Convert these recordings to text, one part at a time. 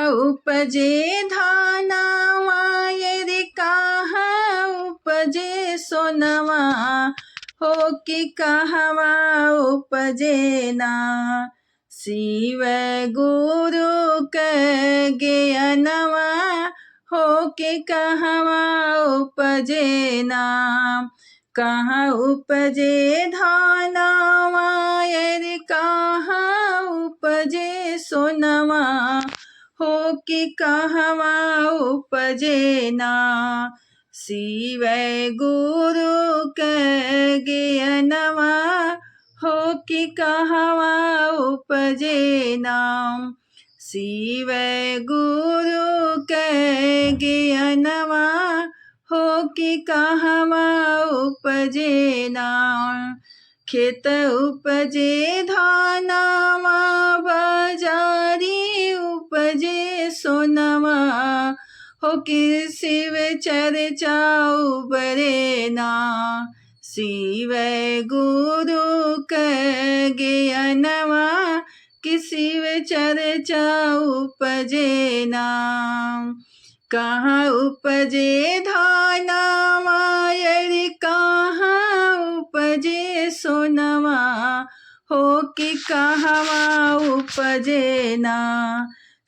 उपजे धानावा यदि कहाँ उपजे सोनवा हो कि कहवा उपजे ना। शिव गुरु के ज्ञानवा हो कि कहवा उपजे ना। कहाँ उपजे धानावा यदि कहाँ उपजे सोनवा हो कि कहवा उपजे ना। शिव गुरु के ज्ञानवा हो कि कहवा उपजे ना। शिव गुरु के ज्ञानवा हो कि कहवा उपजे ना। खेत उपजे धानवा बाजारी उपजे सोनवा हो कि शिव चर्चा उबरे ना। शिव गुरु के ज्ञानवा कि शिव चर्चा उपजे ना। कहाँ उपजे धानवा यदि कहाँ उपजे सोनवा हो कि कहवा उपजे ना।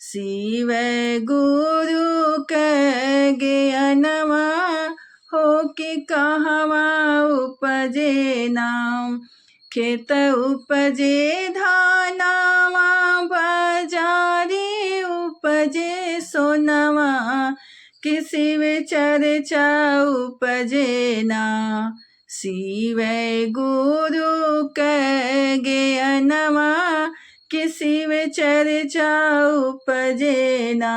शिव गुरु के ज्ञानवा हो कि कहवा उपजे ना। खेत उपजे धानवा बाजारी उपजे सोनवा कि शिव चर्चा उपजे ना। शिव गुरु के ज्ञानवा कि शिव चर्चा उपजे ना।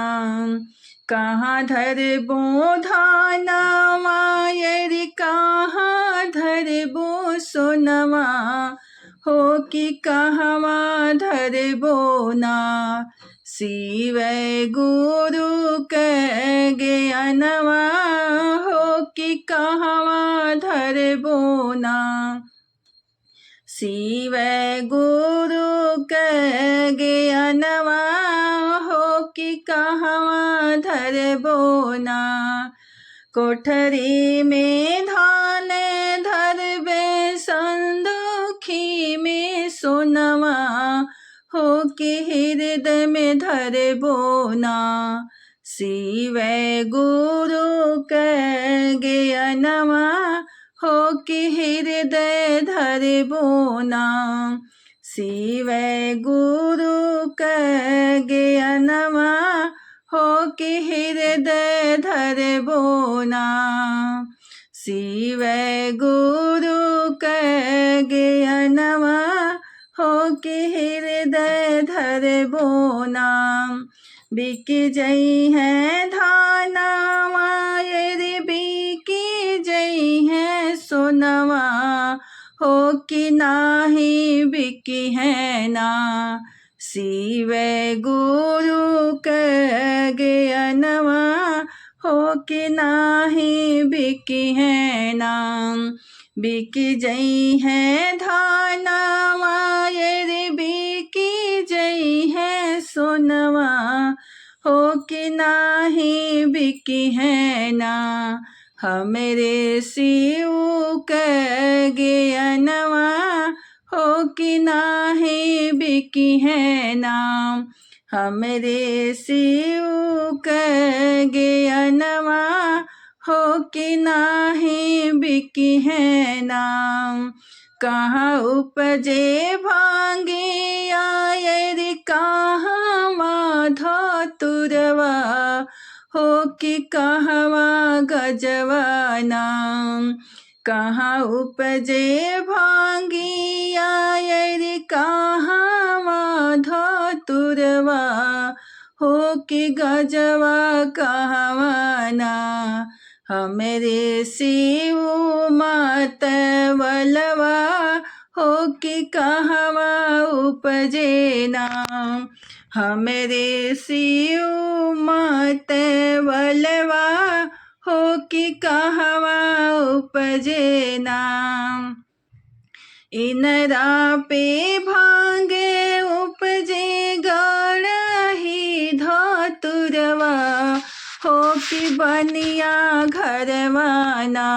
कहाँ धरबो धानवा यदि कहाँ धरबो सोनवा हो कि कहवा धरबो ना। शिव गुरु के ज्ञानवा हो कि कहवा धरबो ना। शिव गुरु के ज्ञानवा हो कि कहवा धरबो ना। कोठरी में धान धरबे संदूखी में सोनवा हो कि हृदय में धरबो ना। शिव गुरु के ज्ञानवा हो कि हृदय धरबो ना। शिव गुरु के ज्ञानवा हो कि हृदय धरबो ना। शिव गुरु के ज्ञानवा हो कि हृदय धरबो ना। बिक जई है धानवा यदि बिकी जई है सोनवा हो कि नाही बिकी है ना। शिव गुरु के ज्ञानवा हो कि नाही बिकी है ना। बिक जई है धानवा यदि बिकी जई है सोनवा हो कि नाही बिकी है ना। हमरे शिव के ज्ञानवा हो कि नाही बिकी है ना। हमरे शिव के ज्ञानवा हो कि नाही बिकी है ना। कहाँ उपजे भांगिया यदि कहाँ धतुरवा हो कि कहवा गजवा ना। कहाँ उपजे भांगिया यदि कहाँ धतुरवा हो कि गजवा कहवा ना। हमरे शिव मात वलवा हो कि कहवा उपजे ना। हमरे शिव मात वलवा हो कि कहवा उपजे ना। इनरा पे भांगे उपजे गड़ही धतुरवा हो कि बनिया घरवाना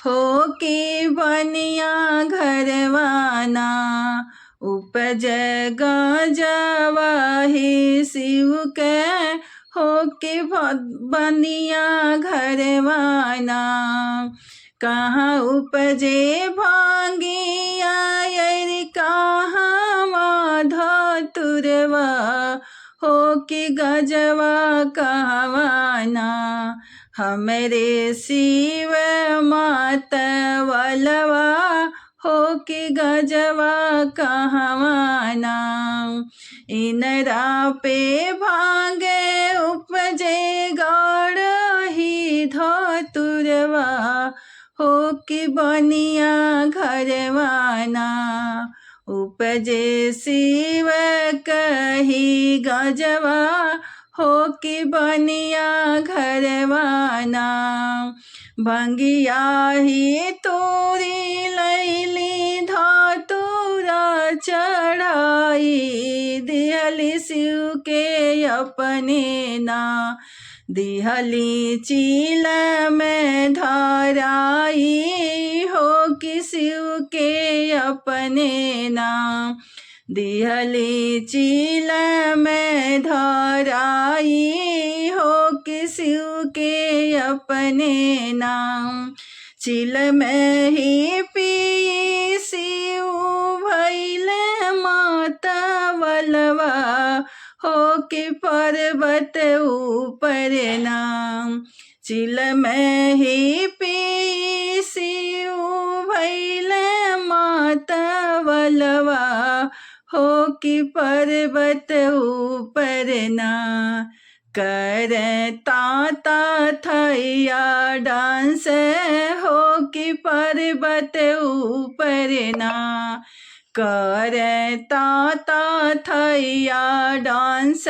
हो कि बनिया घरवाना उपज गजवा ही शिव के हो कि बनिया घरवाना कहाँ उपजे भांगिया यरि कहाँ धतुरवा हो कि गजवा कहवाना हमरे शिव मतवलवा हो कि गजवा कहवाना इनरा पे भांगे उपजे गौड़ ही धतुरवा हो कि बनिया घरवाना उपजे शिव कही गजवा हो कि बनिया घरवाना भंगिया ही तोरी लैली धतूरा चढ़ाई दिहली शिव के अपने ना दिहली चील में धराई हो कि शिव के अपने ना दिहली चील में धराई हो कि शिव के अपने नाम चिल में ही पी शिव भैल मतवलवा हो कि पर्वत ऊपर नाम चिल में ही पी शिव भैल मतवलवा हो कि पर्वत ऊपर ना करता थैया डांस हो कि पर्वत ऊपर ना करता थैया डांस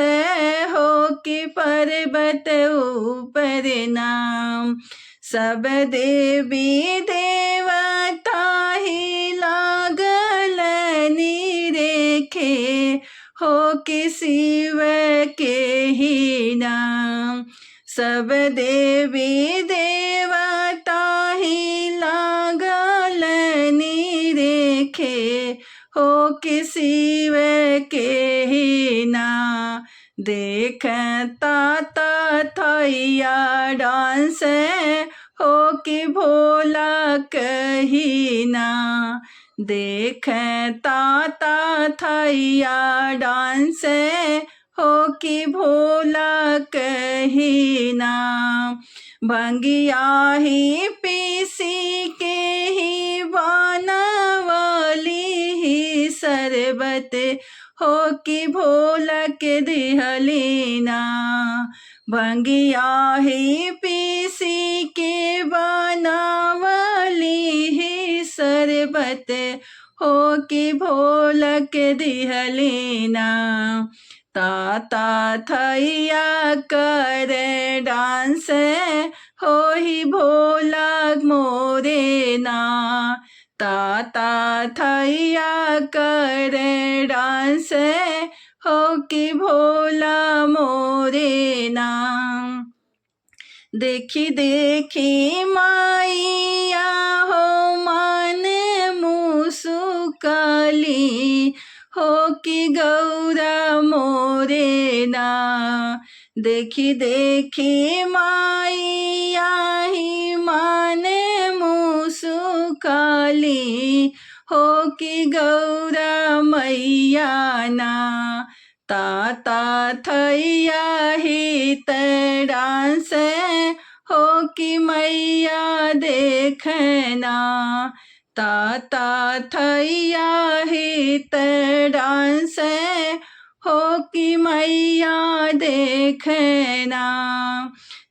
हो कि पर्वत ऊपर ना सब देवी देवता ही लागल निरेखे हो कि शिव के ही नाम सब देवी देवता ही लागल निरेखे हो कि शिव के ही नाम देखता थैया डांस हो कि भोला कही ना देखता थैया डांस हो कि भोला कही ना भंगिया ही पीसी के ही बनवली ही शरबत हो कि भोला के दिहलीना भंगिया ही पीसी के बनवली ही शरबत हो कि भोला के दिहलीना ताता थैया कर डांस हो ही भोला मोरे ना ताता थैया कर डांस हो कि भोला मोरे ना देखी देखी माइया हो मन मुसुकाली हो कि गौरा मोरे ना देखी देखी माइया ही मन मुसुकाली हो कि गौरा मैया ना ताता थैया ही डांस हो कि मैया देखना ताता थैया ही डांस हो कि मैया देखना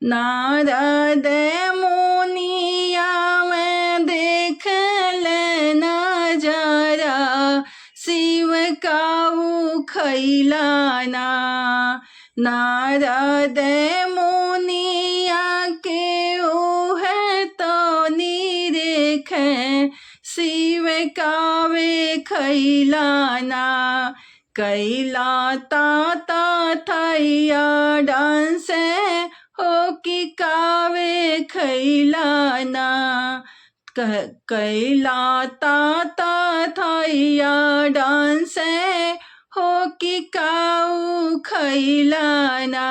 नारद मुनिया में देख लेना जरा शिव काऊ खैलाना नारद मुनिया के ओह तो निरेख शिव कावे खैलाना कैला ताता थैया डांस हो कि कावे खैलाना कैला ताता थैया डांस हो कि काऊ खैलाना।